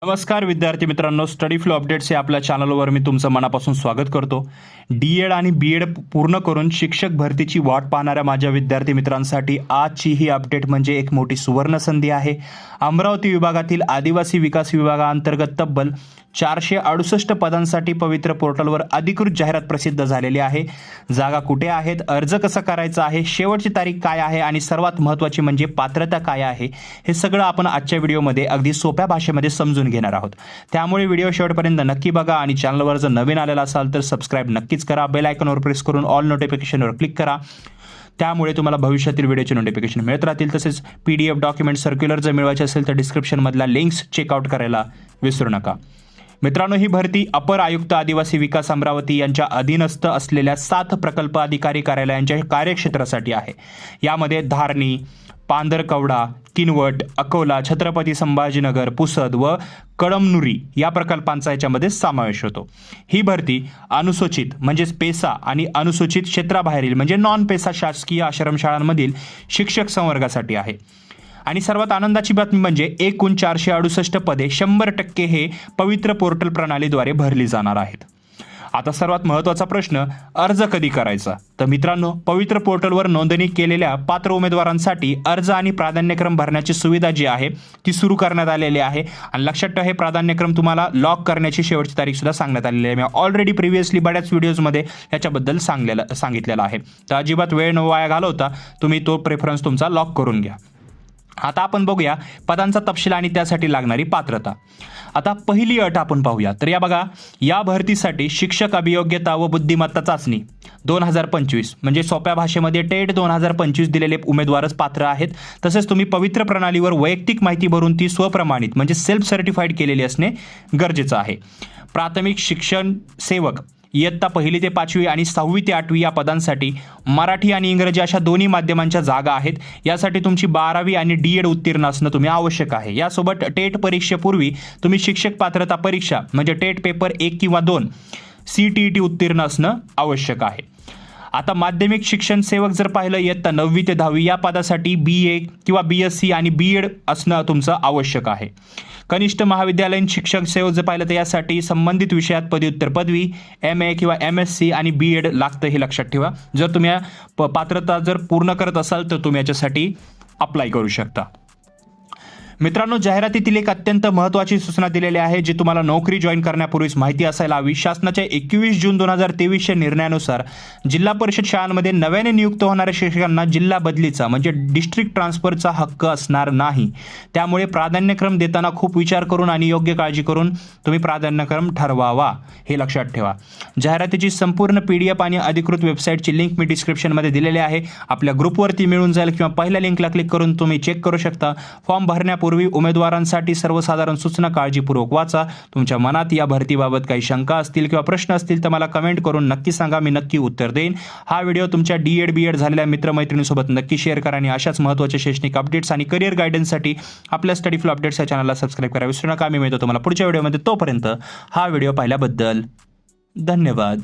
नमस्कार विद्यार्थी मित्रांनो, स्टडी फ्लो अपडेट्स या आपल्या चॅनलवर मी तुमचं मनापासून स्वागत करतो। डी एड आणि बी एड पूर्ण करून शिक्षक भरतीची वाट पाहणाऱ्या माझ्या विद्यार्थी मित्रांसाठी आजची ही अपडेट म्हणजे एक मोठी सुवर्ण संधी आहे। अमरावती विभागातील आदिवासी विकास विभागाअंतर्गत तब्बल 468 पदांसाठी पवित्र पोर्टलवर अधिकृत जाहिरात प्रसिद्ध झालेली आहे। जागा कुठे आहेत, अर्ज कसा करायचा आहे, शेवटची तारीख काय आहे आणि सर्वात महत्त्वाची म्हणजे पात्रता काय आहे, हे सगळं आपण आजच्या व्हिडिओमध्ये अगदी सोप्या भाषेमध्ये समजून घेणार आहोत। त्यामुळे व्हिडिओ शेवटपर्यंत नक्की बघा आणि चॅनलवर जर नवीन आलेला असाल तर सबस्क्राइब नक्कीच करा। बेल आयकॉनवर प्रेस करून ऑल नोटिफिकेशनवर क्लिक करा, त्यामुळे तुम्हाला भविष्यातील व्हिडिओचे नोटिफिकेशन मिळत राहतील। तसेच PDF डॉक्युमेंट सर्क्युलर जर मिळवायचे असेल तर डिस्क्रिप्शनमधला लिंक्स चेकआउट करायला विसरू नका। मित्रांनो, ही भरती अपर आयुक्त आदिवासी विकास अमरावती यांच्या अधीनस्थ असलेल्या 7 प्रकल्प अधिकारी कार्यालयांच्या कार्यक्षेत्रासाठी आहे। यामध्ये धारणी, पांदरकवडा, किनवट, अकोला, छत्रपती संभाजीनगर, पुसद व कळमनुरी या प्रकल्पांचा याच्यामध्ये समावेश होतो। ही भरती अनुसूचित म्हणजेच पेसा आणि अनुसूचित क्षेत्राबाहेरील म्हणजे नॉन पेसा शासकीय आश्रमशाळांमधील शिक्षक संवर्गासाठी आहे। आणि सर्वात आनंदाची बातमी म्हणजे एकूण 468 पदे 100% हे पवित्र पोर्टल प्रणालीद्वारे भरली जाणार आहेत। आता सर्वात महत्त्वाचा प्रश्न, अर्ज कधी करायचा? तर मित्रांनो, पवित्र पोर्टलवर नोंदणी केलेल्या पात्र उमेदवारांसाठी अर्ज आणि प्राधान्यक्रम भरण्याची सुविधा जी आहे ती सुरू करण्यात आलेली आहे। आणि लक्षात ठेवा, हे प्राधान्यक्रम तुम्हाला लॉक करण्याची शेवटची तारीख सुद्धा सांगण्यात आलेली आहे। मी ऑलरेडी प्रिव्हियसली बऱ्याच व्हिडिओजमध्ये याच्याबद्दल सांगितलेलं आहे। तर अजिबात वेळ न वाया घालवता तुम्ही तो प्रेफरन्स तुमचा लॉक करून घ्या। आता आपण बघूया पदांचा तपशील आणि त्यासाठी लागणारी पात्रता। आता पहिली अट आपण पाहूया। तर या बघा, या भरतीसाठी शिक्षक अभियोग्यता व बुद्धिमत्ता चाचणी 2025 म्हणजे सोप्या भाषेमध्ये टेट 2025 दिलेले उमेदवारच पात्र आहेत। तसेच तुम्ही पवित्र प्रणालीवर वैयक्तिक माहिती भरून ती स्वप्रमाणित म्हणजे सेल्फ सर्टिफाईड केलेली असणे गरजेचं आहे। प्राथमिक शिक्षण सेवक इयत्ता 1ली ते 5वी आणि 6वी ते 8वी या पदांसाठी मराठी आणि इंग्रजी अशा दोन्ही माध्यमांच्या जागा आहेत। यासाठी तुमची 12वी आणि DED उत्तीर्ण असणं तुम्ही आवश्यक आहे। यासोबत टेट परीक्षेपूर्वी तुम्ही शिक्षक पात्रता परीक्षा म्हणजे टेट पेपर 1 किंवा 2 CTET उत्तीर्ण असणं आवश्यक आहे। आता माध्यमिक शिक्षण सेवक जर पाहिलं, इयत्ता 9वी ते 10वी या पदासाठी BA किंवा BSc आणि BEd असणं तुमचं आवश्यक आहे। कनिष्ठ महाविद्यालयीन शिक्षक सेवक जर पाहिलं तर यासाठी संबंधित विषयात पदव्युत्तर पदवी MA किंवा MSc आणि BEd लागतं, हे लक्षात ठेवा। जर तुम्ही पात्रता जर पूर्ण करत असाल तर तुम्ही याच्यासाठी अप्लाय करू शकता। मित्रांनो, जाहिरातीतील एक अत्यंत महत्त्वाची सूचना दिलेली आहे जी तुम्हाला नोकरी जॉईन करण्यापूर्वीच माहिती असायला हवी। शासनाच्या 21 जून 2023च्या निर्णयानुसार जिल्हा परिषद शाळांमध्ये नव्याने नियुक्त होणाऱ्या शिक्षकांना जिल्हा बदलीचा म्हणजे डिस्ट्रिक्ट ट्रान्सफरचा हक्क असणार नाही। त्यामुळे प्राधान्यक्रम देताना खूप विचार करून आणि योग्य काळजी करून तुम्ही प्राधान्यक्रम ठरवावा, हे लक्षात ठेवा। जाहिरातीची संपूर्ण PDF आणि अधिकृत वेबसाईटची लिंक मी डिस्क्रिप्शनमध्ये दिलेली आहे। आपल्या ग्रुपवरती मिळून जाईल किंवा पहिल्या लिंकला क्लिक करून तुम्ही चेक करू शकता। फॉर्म भरण्यापूर्वी उमेदवारांसाठी सर्वसाधारण सूचना काळजीपूर्वक वाचा। तुमच्या मनात या भरतीबाबत काही शंका असतील किंवा प्रश्न असतील तर मला कमेंट करून नक्की सांगा, मी नक्की उत्तर देईन। हा व्हिडिओ तुमच्या DED BEd झालेल्या मित्रमैत्रिणींसोबत नक्की शेअर करा आणि अशाच महत्त्वाच्या शैक्षणिक अपडेट्स आणि करिअर गायडन्ससाठी आपल्या स्टडी फ्लो अपडेट्स या चॅनलला सबस्क्राईब करा विसरू नका। मी मिळतो तुम्हाला पुढच्या व्हिडिओमध्ये, तोपर्यंत हा व्हिडिओ पाहिल्याबद्दल धन्यवाद।